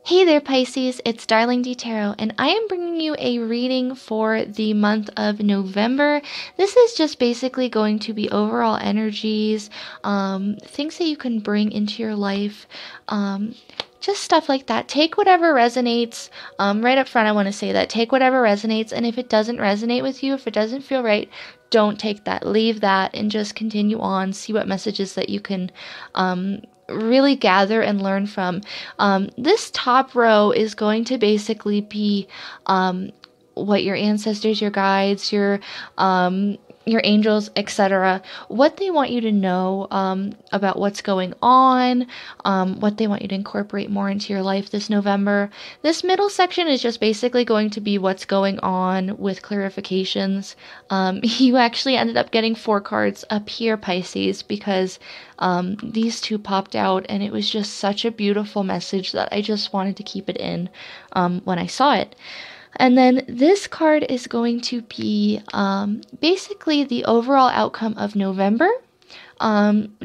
Hey there, Pisces, it's DarlingDTarot, and I am bringing you a reading for the month of November. This is just basically going to be overall energies, things that you can bring into your life, just stuff like that. Take whatever resonates. Right up front, I want to say that. Take whatever resonates, and if it doesn't resonate with you, if it doesn't feel right, don't take that. Leave that and just continue on. See what messages that you can really gather and learn from. This top row is going to basically be what your ancestors, your guides, your angels, etc., what they want you to know about what's going on, what they want you to incorporate more into your life this November. This middle section is just basically going to be what's going on with clarifications. You actually ended up getting 4 cards up here, Pisces, because these 2 popped out, and it was just such a beautiful message that I just wanted to keep it in when I saw it. And then this card is going to be basically the overall outcome of November,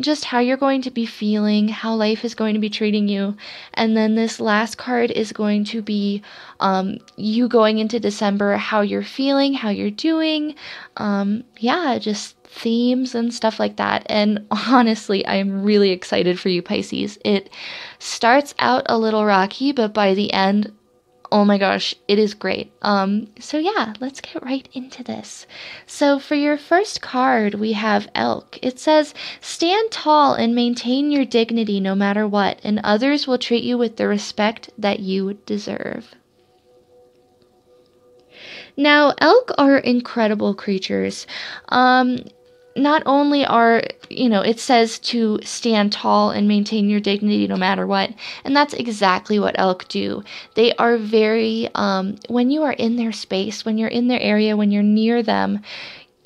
just how you're going to be feeling, how life is going to be treating you. And then this last card is going to be you going into December, how you're feeling, how you're doing. Yeah, just themes and stuff like that. And honestly, I am really excited for you, Pisces. It starts out a little rocky, but by the end, oh my gosh, it is great. So yeah, let's get right into this. So for your first card, we have Elk. It says, stand tall and maintain your dignity no matter what, and others will treat you with the respect that you deserve. Now, elk are incredible creatures. Not only are, it says to stand tall and maintain your dignity no matter what, and that's exactly what elk do. They are very, when you are in their space, when you're in their area, when you're near them,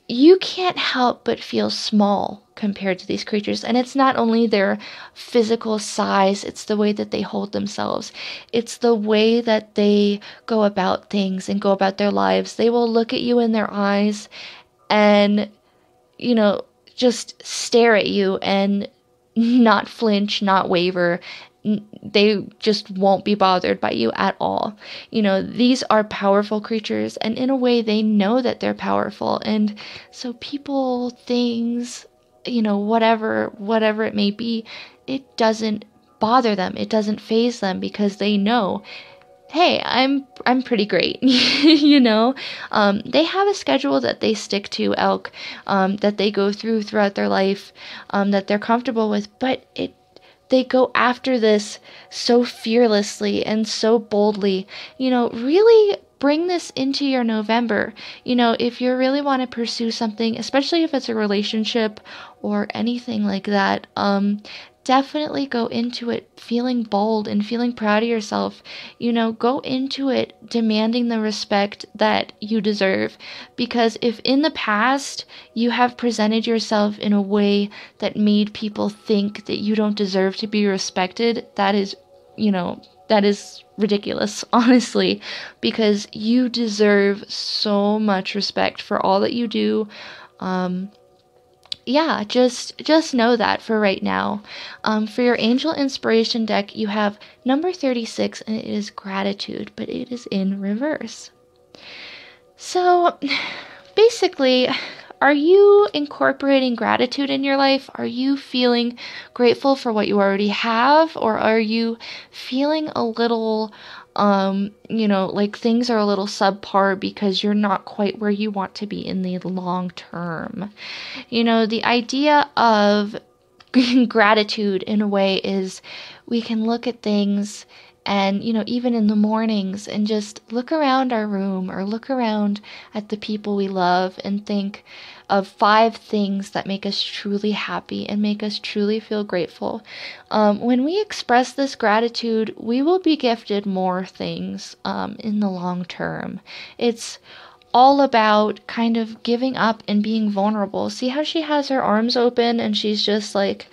you can't help but feel small compared to these creatures. And it's not only their physical size, it's the way that they hold themselves. It's the way that they go about things and go about their lives. They will look at you in their eyes and just stare at you and not flinch, not waver. They just won't be bothered by you at all. These are powerful creatures, and in a way they know that they're powerful. And so people, things, whatever it may be, it doesn't bother them. It doesn't faze them because they know, hey, I'm pretty great. They have a schedule that they stick to, elk, that they go throughout their life, that they're comfortable with, but they go after this so fearlessly and so boldly. Really bring this into your November. If you really want to pursue something, especially if it's a relationship or anything like that, definitely go into it feeling bold and feeling proud of yourself. Go into it demanding the respect that you deserve. Because if in the past you have presented yourself in a way that made people think that you don't deserve to be respected, that is ridiculous, honestly, because you deserve so much respect for all that you do. Yeah, just know that for right now. For your angel inspiration deck, you have number 36, and it is gratitude, but it is in reverse. So basically, are you incorporating gratitude in your life? Are you feeling grateful for what you already have? Or are you feeling a little, like things are a little subpar because you're not quite where you want to be in the long term? The idea of gratitude in a way is we can look at things and, even in the mornings, and just look around our room or look around at the people we love and think of 5 things that make us truly happy and make us truly feel grateful. When we express this gratitude, we will be gifted more things in the long term. It's all about kind of giving up and being vulnerable. See how she has her arms open and she's just like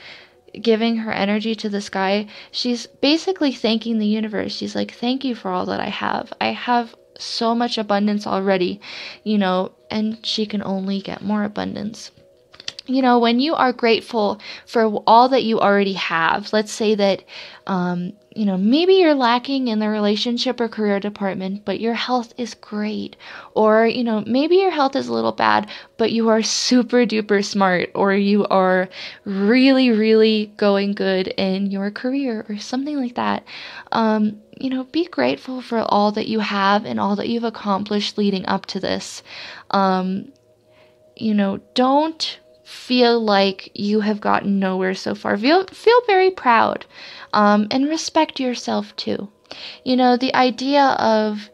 giving her energy to the sky? She's basically thanking the universe. She's like, thank you for all that I have. I have so much abundance already, and she can only get more abundance. When you are grateful for all that you already have, let's say that maybe you're lacking in the relationship or career department, but your health is great. Or, maybe your health is a little bad, but you are super duper smart, or you are really, really going good in your career or something like that. Be grateful for all that you have and all that you've accomplished leading up to this. Don't feel like you have gotten nowhere so far. Feel very proud, and respect yourself too. The idea of,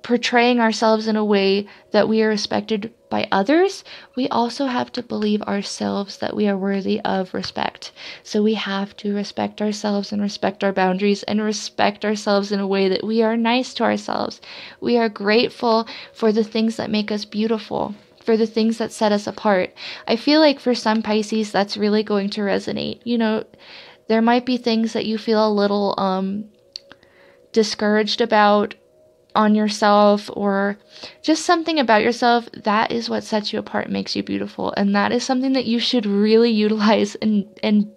portraying ourselves in a way that we are respected by others, we also have to believe ourselves that we are worthy of respect. So we have to respect ourselves and respect our boundaries and respect ourselves in a way that we are nice to ourselves. We are grateful for the things that make us beautiful, for the things that set us apart. I feel like for some Pisces, that's really going to resonate. There might be things that you feel a little discouraged about on yourself, or just something about yourself. That is what sets you apart, makes you beautiful, and that is something that you should really utilize and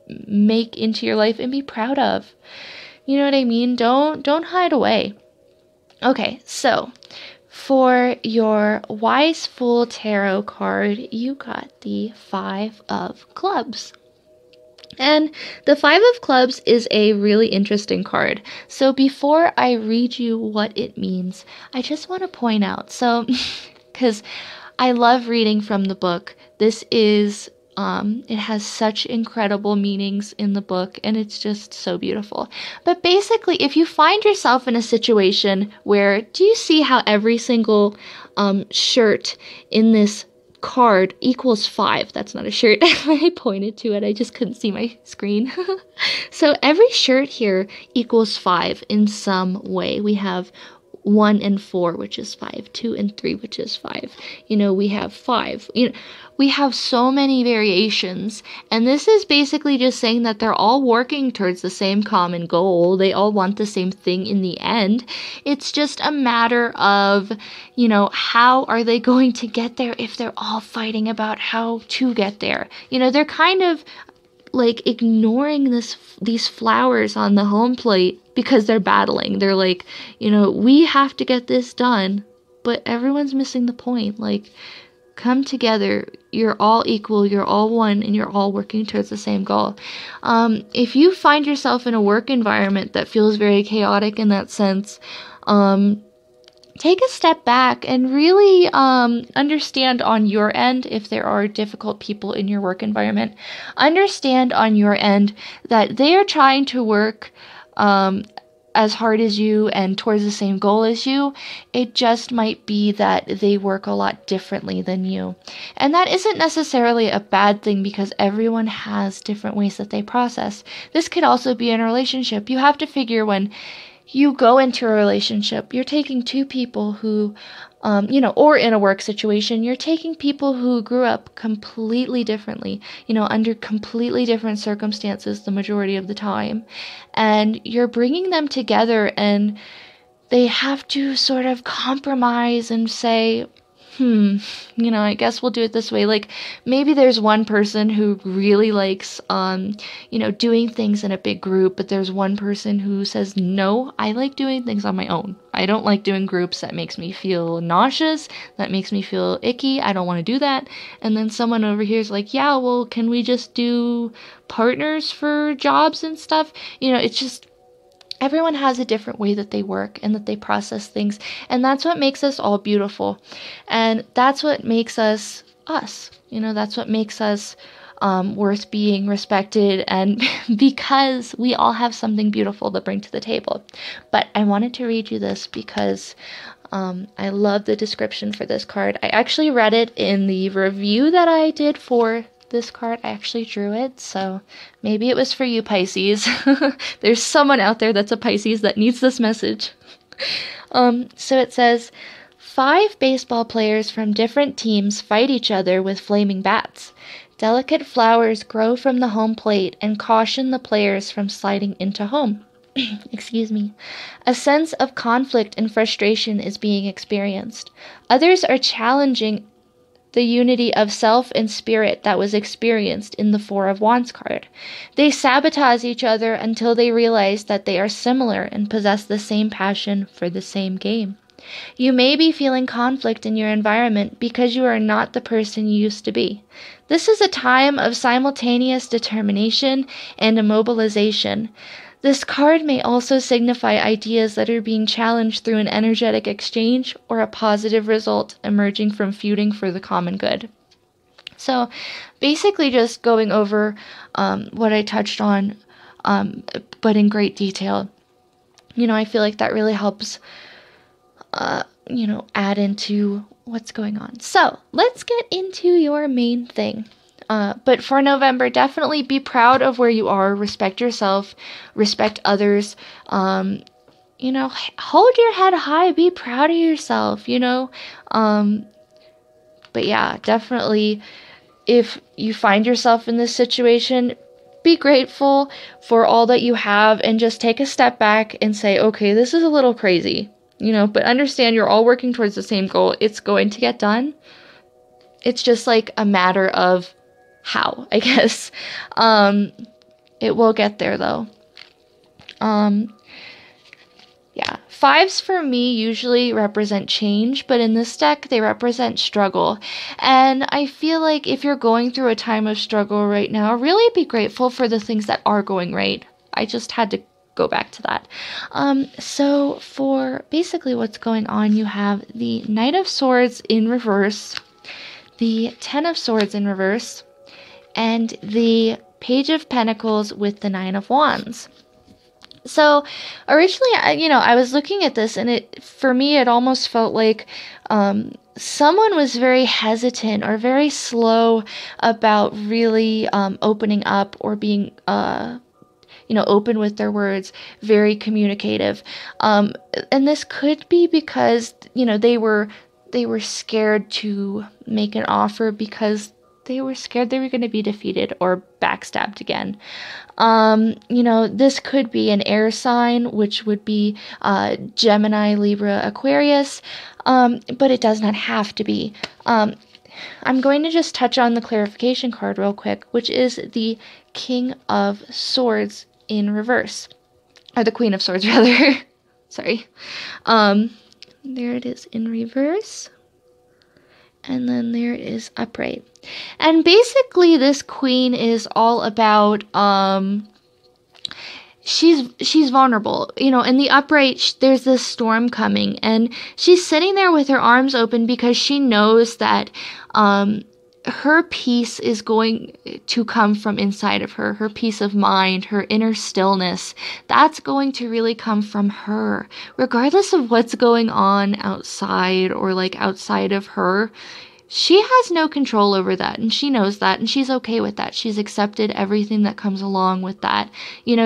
make into your life and be proud of. You know what I mean? Don't hide away. Okay, so for your Wise Fool Tarot card, you got the 5 of Clubs. And the 5 of Clubs is a really interesting card. So before I read you what it means, I just want to point out, because I love reading from the book. This is, it has such incredible meanings in the book, and it's just so beautiful. But basically, if you find yourself in a situation where, do you see how every single shirt in this card equals 5? That's not a shirt. I pointed to it. I just couldn't see my screen. So every shirt here equals 5 in some way. We have 1 and 4, which is 5, 2 and 3, which is 5. We have 5. We have so many variations, and this is basically just saying that they're all working towards the same common goal. They all want the same thing in the end. It's just a matter of, how are they going to get there if they're all fighting about how to get there? They're kind of like ignoring these flowers on the home plate because they're battling. They're like, we have to get this done, but everyone's missing the point. Like, come together. You're all equal, you're all one, and you're all working towards the same goal. If you find yourself in a work environment that feels very chaotic in that sense, take a step back and really understand on your end if there are difficult people in your work environment. Understand on your end that they are trying to work as hard as you and towards the same goal as you. It just might be that they work a lot differently than you. And that isn't necessarily a bad thing, because everyone has different ways that they process. This could also be in a relationship. You have to figure, when you go into a relationship, you're taking two people who, or in a work situation, you're taking people who grew up completely differently, under completely different circumstances the majority of the time. And you're bringing them together, and they have to sort of compromise and say, I guess we'll do it this way. Like, maybe there's one person who really likes, doing things in a big group, but there's one person who says, no, I like doing things on my own. I don't like doing groups. That makes me feel nauseous. That makes me feel icky. I don't want to do that. And then someone over here is like, yeah, well, can we just do partners for jobs and stuff? It's just, everyone has a different way that they work and that they process things. And that's what makes us all beautiful. And that's what makes us us. That's what makes us worth being respected, and because we all have something beautiful to bring to the table. But I wanted to read you this because I love the description for this card. I actually read it in the review that I did for this card. I actually drew it, so maybe it was for you, Pisces. There's someone out there that's a Pisces that needs this message. So it says, 5 baseball players from different teams fight each other with flaming bats. Delicate flowers grow from the home plate and caution the players from sliding into home. Excuse me. A sense of conflict and frustration is being experienced. Others are challenging the unity of self and spirit that was experienced in the Four of Wands card. They sabotage each other until they realize that they are similar and possess the same passion for the same game. You may be feeling conflict in your environment because you are not the person you used to be. This is a time of simultaneous determination and immobilization. This card may also signify ideas that are being challenged through an energetic exchange or a positive result emerging from feuding for the common good. So basically just going over what I touched on, but in great detail. I feel like that really helps add into what's going on. So let's get into your main thing. But for November, definitely be proud of where you are. Respect yourself. Respect others. Hold your head high. Be proud of yourself, But yeah, definitely, if you find yourself in this situation, be grateful for all that you have and just take a step back and say, okay, this is a little crazy. But understand you're all working towards the same goal. It's going to get done. It's just like a matter of how, I guess. It will get there though. Yeah. Fives for me usually represent change, but in this deck, they represent struggle. And I feel like if you're going through a time of struggle right now, really be grateful for the things that are going right. I just had to go back to that. So for basically what's going on, you have the Knight of Swords in reverse, the Ten of Swords in reverse, and the Page of Pentacles with the Nine of Wands. So originally, I was looking at this, and for me, it almost felt like someone was very hesitant or very slow about really opening up or being open with their words, very communicative. And this could be because, they were scared to make an offer because they were scared they were going to be defeated or backstabbed again. This could be an air sign, which would be Gemini, Libra, Aquarius, but it does not have to be. I'm going to just touch on the clarification card real quick, which is the King of Swords in reverse, or the Queen of Swords rather. Sorry. There it is in reverse, and then there it is upright. And basically this queen is all about she's vulnerable. In the upright, there's this storm coming, and she's sitting there with her arms open because she knows that her peace is going to come from inside of her. Her peace of mind, her inner stillness, that's going to really come from her. Regardless of what's going on outside or outside of her, she has no control over that, and she knows that, and she's okay with that. She's accepted everything that comes along with that.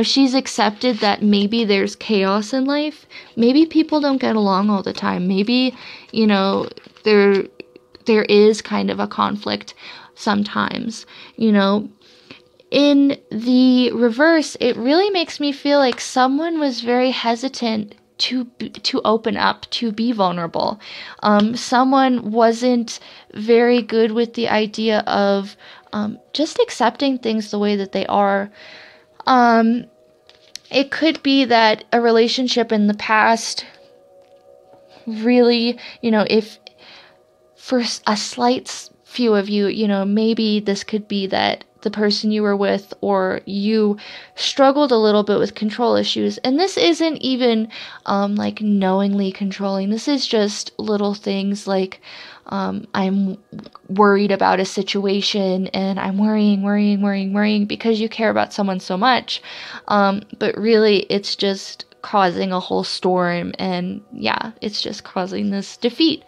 She's accepted that maybe there's chaos in life. Maybe people don't get along all the time. Maybe, there is kind of a conflict sometimes, In the reverse, it really makes me feel like someone was very hesitant to open up, to be vulnerable. Someone wasn't very good with the idea of just accepting things the way that they are. It could be that a relationship in the past really, if for a slight few of you, maybe this could be that the person you were with or you struggled a little bit with control issues. And this isn't even knowingly controlling. This is just little things like I'm worried about a situation and I'm worrying because you care about someone so much. But really it's just causing a whole storm, and yeah, it's just causing this defeat.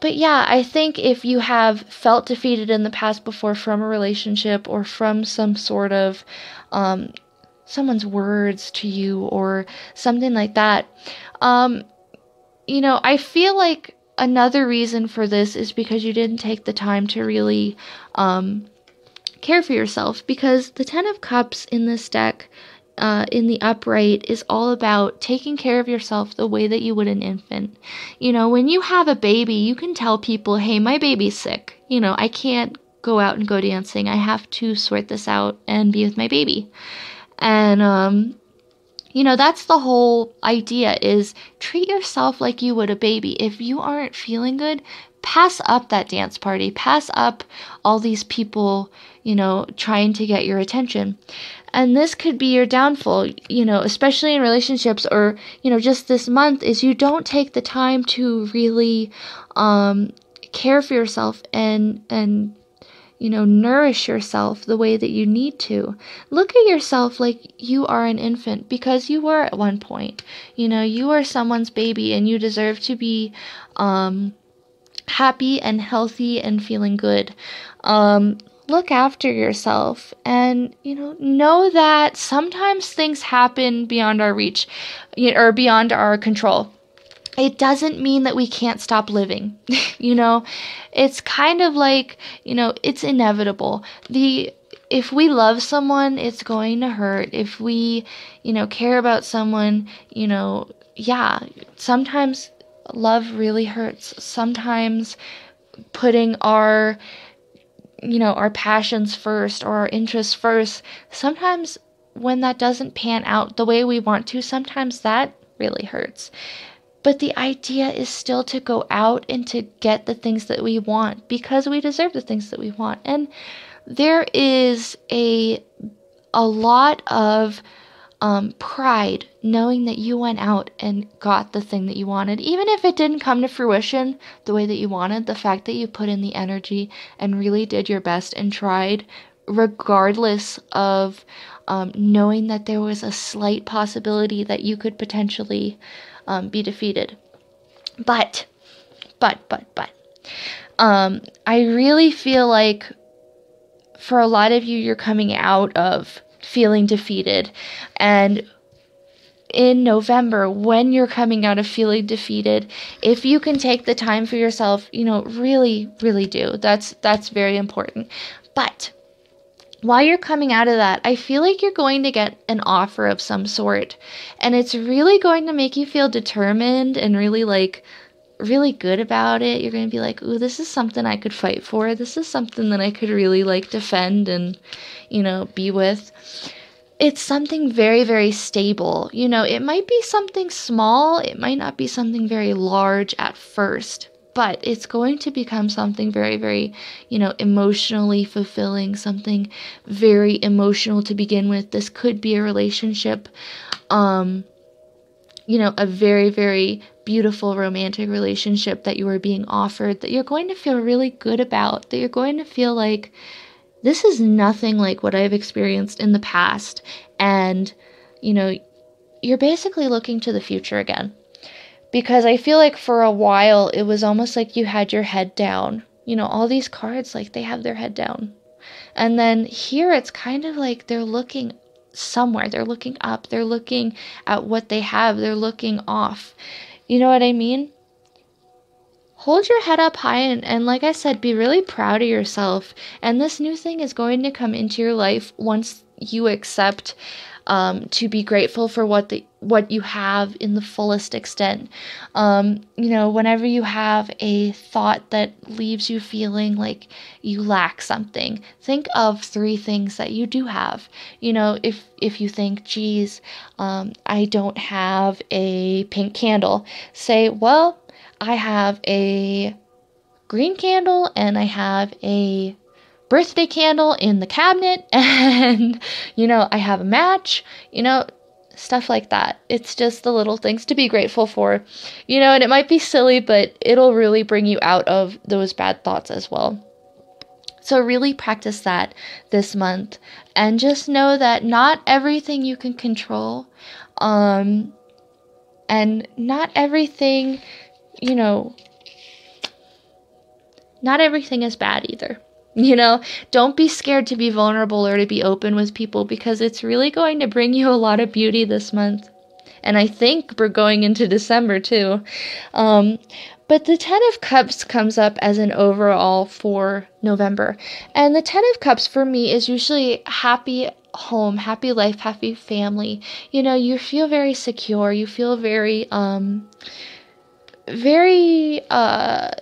But yeah, I think if you have felt defeated in the past before from a relationship or from some sort of someone's words to you or something like that, I feel like another reason for this is because you didn't take the time to really care for yourself, because the Ten of Cups in this deck in the upright is all about taking care of yourself the way that you would an infant. When you have a baby, you can tell people, hey, my baby's sick. I can't go out and go dancing. I have to sort this out and be with my baby. And, that's the whole idea, is treat yourself like you would a baby. If you aren't feeling good, pass up that dance party. Pass up all these people, trying to get your attention. And this could be your downfall, especially in relationships, or, just this month, is you don't take the time to really care for yourself and nourish yourself the way that you need to. Look at yourself like you are an infant, because you were at one point. You are someone's baby, and you deserve to be happy and healthy and feeling good. Look after yourself, and know that sometimes things happen beyond our reach, or beyond our control. It doesn't mean that we can't stop living. It's kind of like, it's inevitable. If we love someone, it's going to hurt. If we, care about someone, sometimes love really hurts. Sometimes putting our passions first, or our interests first, sometimes when that doesn't pan out the way we want to, sometimes that really hurts. But the idea is still to go out and to get the things that we want, because we deserve the things that we want. And there is a lot of pride knowing that you went out and got the thing that you wanted. Even if it didn't come to fruition the way that you wanted, the fact that you put in the energy and really did your best and tried, regardless of knowing that there was a slight possibility that you could potentially be defeated. But, I really feel like for a lot of you, you're coming out of feeling defeated. And in November, when you're coming out of feeling defeated, if you can take the time for yourself, really, really do. That's very important. But while you're coming out of that, I feel like you're going to get an offer of some sort, and it's really going to make you feel determined and really good about it. You're going to be like, ooh, this is something I could fight for. This is something that I could really defend and, be with. It's something very, very stable. It might be something small. It might not be something very large at first, but it's going to become something very, very, emotionally fulfilling, something very emotional to begin with. This could be a relationship, a very, very beautiful romantic relationship that you are being offered, that you're going to feel really good about, that you're going to feel like, this is nothing like what I've experienced in the past. And, you're basically looking to the future again. Because I feel like for a while, it was almost like you had your head down. All these cards, they have their head down. And then here, it's kind of like they're looking somewhere. They're looking up. They're looking at what they have. They're looking off. You know what I mean? Hold your head up high and like I said, be really proud of yourself. And this new thing is going to come into your life once you accept to be grateful for what you have in the fullest extent. Whenever you have a thought that leaves you feeling like you lack something, think of 3 things that you do have. If you think, geez, I don't have a pink candle, say, well, I have a green candle and I have a birthday candle in the cabinet, and I have a match, stuff like that. It's just the little things to be grateful for, and it might be silly, but it'll really bring you out of those bad thoughts as well. So really practice that this month, and just know that not everything you can control, and not everything, not everything is bad either. Don't be scared to be vulnerable or to be open with people, because it's really going to bring you a lot of beauty this month. And I think we're going into December too. But the 10 of Cups comes up as an overall for November. And the 10 of Cups for me is usually happy home, happy life, happy family. You know, you feel very secure. You feel very, very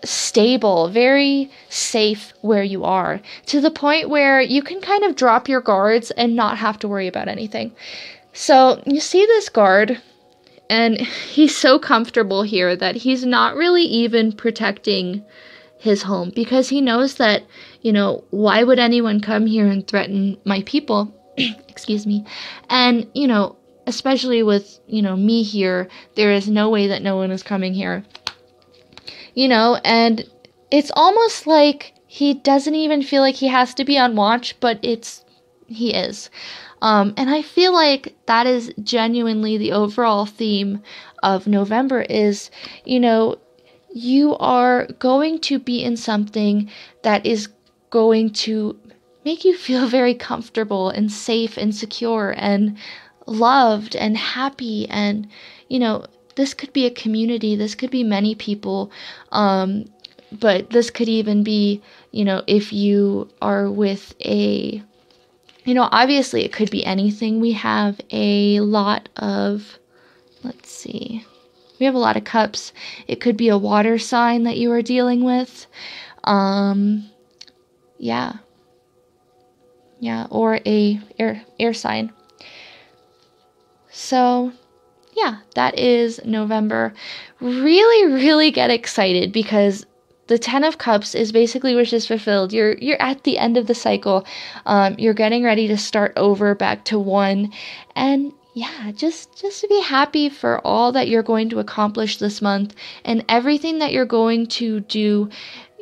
stable, very safe where you are, to the point where you can kind of drop your guards and not have to worry about anything. So you see this guard, and he's so comfortable here that he's not really even protecting his home, because he knows that, you know, why would anyone come here and threaten my people? Excuse me. And, you know, especially with, you know, me here, there is no way that no one is coming here. You know, and it's almost like he doesn't even feel like he has to be on watch, but he is. And I feel like that is genuinely the overall theme of November is, you know, you are going to be in something that is going to make you feel very comfortable and safe and secure and loved and happy. And, you know, this could be a community, this could be many people, but this could even be, you know, if you are with a, you know, obviously it could be anything. We have a lot of, let's see, we have a lot of cups. It could be a water sign that you are dealing with. Yeah, or a air sign. So, yeah, that is November. Really, really get excited, because the 10 of Cups is basically wishes fulfilled. You're at the end of the cycle. You're getting ready to start over back to 1. And yeah, just to be happy for all that you're going to accomplish this month and everything that you're going to do.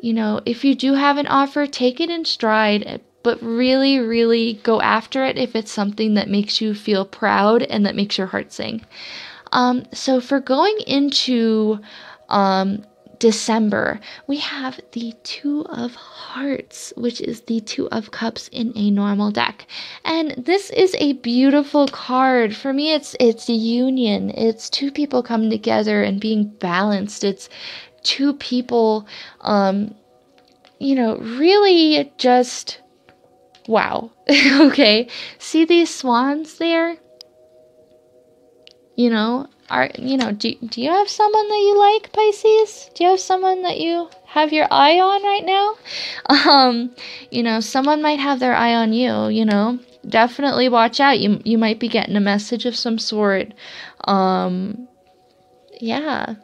You know, if you do have an offer, take it in stride, but really, really go after it if it's something that makes you feel proud and that makes your heart sing. So for going into December, we have the 2 of Hearts, which is the 2 of Cups in a normal deck. And this is a beautiful card. For me, it's union. It's 2 people coming together and being balanced. It's 2 people, you know, really just, wow. Okay. See these swans there? You know, do you have someone that you like, Pisces? Do you have someone that you have your eye on right now? You know, someone might have their eye on you, you know. Definitely watch out. You might be getting a message of some sort. Yeah.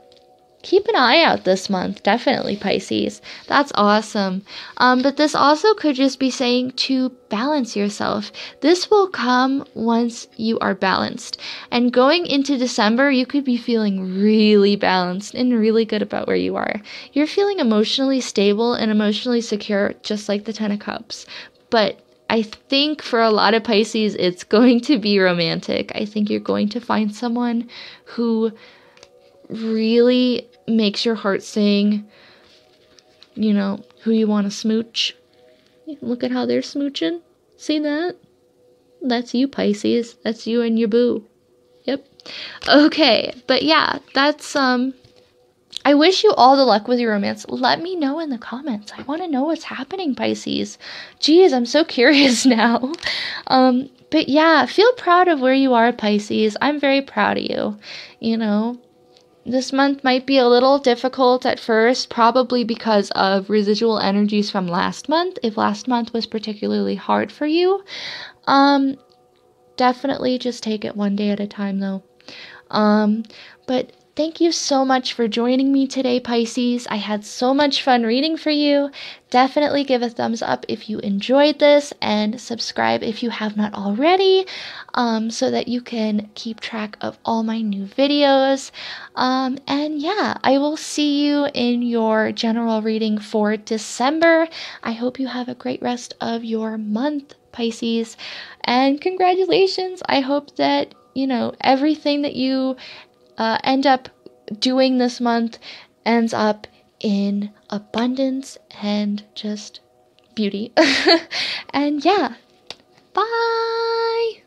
Keep an eye out this month, definitely, Pisces. That's awesome. But this also could just be saying to balance yourself. This will come once you are balanced. And going into December, you could be feeling really balanced and really good about where you are. You're feeling emotionally stable and emotionally secure, just like the 10 of Cups. But I think for a lot of Pisces, it's going to be romantic. I think you're going to find someone who really makes your heart sing, you know, who you want to smooch. Look at how they're smooching. See that? That's you, Pisces. That's you and your boo. Yep. Okay, but yeah, that's, I wish you all the luck with your romance. Let me know in the comments. I want to know what's happening, Pisces. Geez, I'm so curious now. But yeah, feel proud of where you are, Pisces. I'm very proud of you, you know. This month might be a little difficult at first, probably because of residual energies from last month. If last month was particularly hard for you, definitely just take it one day at a time, though. But thank you so much for joining me today, Pisces. I had so much fun reading for you. Definitely give a thumbs up if you enjoyed this, and subscribe if you have not already, so that you can keep track of all my new videos. And yeah, I will see you in your general reading for December. I hope you have a great rest of your month, Pisces. And congratulations. I hope that, you know, everything that you end up doing this month ends up in abundance and just beauty. And yeah, bye!